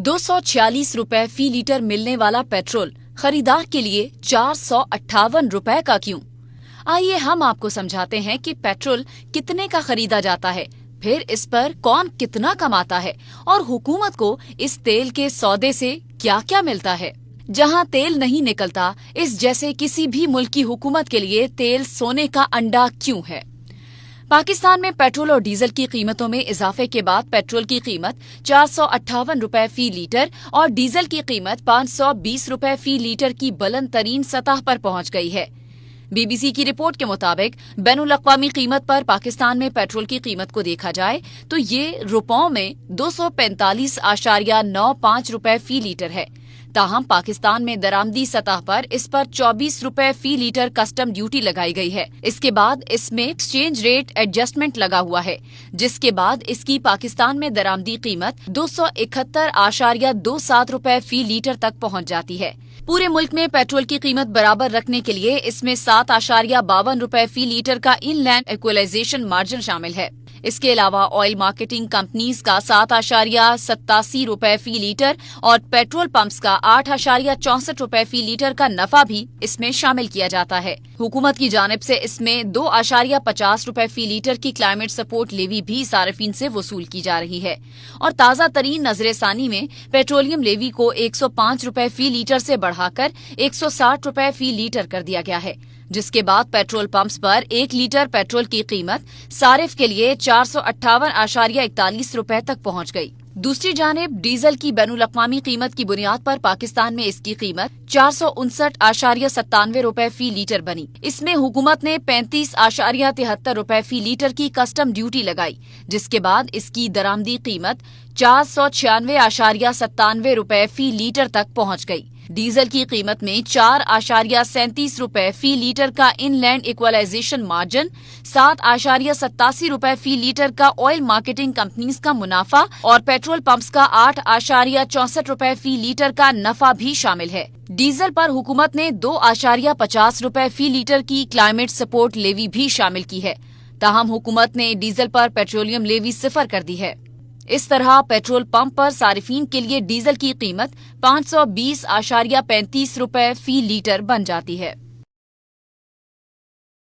246 रुपए फी लीटर मिलने वाला पेट्रोल खरीदार के लिए 458 रुपए का क्यों? आइए हम आपको समझाते हैं कि पेट्रोल कितने का खरीदा जाता है, फिर इस पर कौन कितना कमाता है और हुकूमत को इस तेल के सौदे से क्या क्या मिलता है। जहां तेल नहीं निकलता, इस जैसे किसी भी मुल्क की हुकूमत के लिए तेल सोने का अंडा क्यों है? पाकिस्तान में पेट्रोल और डीजल की कीमतों में इजाफे के बाद पेट्रोल की कीमत 458 रुपए फी लीटर और डीजल की कीमत 520 रुपए फी लीटर की बुलंद तरीन सतह पर पहुंच गई है। बीबीसी की रिपोर्ट के मुताबिक बैनुल अक़वामी कीमत पर पाकिस्तान में पेट्रोल की कीमत को देखा जाए तो ये रुपयों में 245.95 रुपए फी लीटर है। ताहम पाकिस्तान में दरामदी सतह पर इस पर 24 रुपए फी लीटर कस्टम ड्यूटी लगाई गई है। इसके बाद इसमें एक्सचेंज रेट एडजस्टमेंट लगा हुआ है, जिसके बाद इसकी पाकिस्तान में दरामदी कीमत 271.27 रुपए फी लीटर तक पहुंच जाती है। पूरे मुल्क में पेट्रोल की कीमत बराबर रखने के लिए इसमें 7.52 रुपए फी लीटर का इनलैंड इक्वलाइजेशन मार्जिन शामिल है। इसके अलावा ऑयल मार्केटिंग कंपनीज का 7.87 रुपए फी लीटर और पेट्रोल पंप्स का 8.64 रुपए फी लीटर का नफा भी इसमें शामिल किया जाता है। हुकूमत की जानिब से इसमें 2.50 रुपए फी लीटर की क्लाइमेट सपोर्ट लेवी भी सार्फिन से वसूल की जा रही है और ताज़ा तरीन नजरसानी में पेट्रोलियम लेवी को 105 रुपए फी लीटर से बढ़ाकर 160 रुपए फी लीटर कर दिया गया है, जिसके बाद पेट्रोल पंप्स पर 1 लीटर पेट्रोल की कीमत सारिफ के लिए 458.41 रुपए तक पहुंच गई। दूसरी जानिब डीजल की बैनुल अक़वामी कीमत की बुनियाद पर पाकिस्तान में इसकी कीमत 459.97 रुपए फी लीटर बनी। इसमें हुकूमत ने 35.73 रुपए फी लीटर की कस्टम ड्यूटी लगाई, जिसके बाद इसकी दरामदी कीमत 496.97 रुपए फी लीटर तक पहुंच गई। डीजल की कीमत में 4.37 रुपए फी लीटर का इनलैंड इक्वलाइजेशन मार्जिन, 7.87 रुपए फी लीटर का ऑयल मार्केटिंग कंपनीज का मुनाफा और पेट्रोल पंप्स का 8.64 रुपए फी लीटर का नफा भी शामिल है। डीजल पर हुकूमत ने 2.50 रुपए फी लीटर की क्लाइमेट सपोर्ट लेवी भी शामिल की है। ताहम हुकूमत ने डीजल पर पेट्रोलियम लेवी सिफर कर दी है। इस तरह पेट्रोल पंप पर सार्फिन के लिए डीजल की कीमत 520.35 रुपए फी लीटर बन जाती है।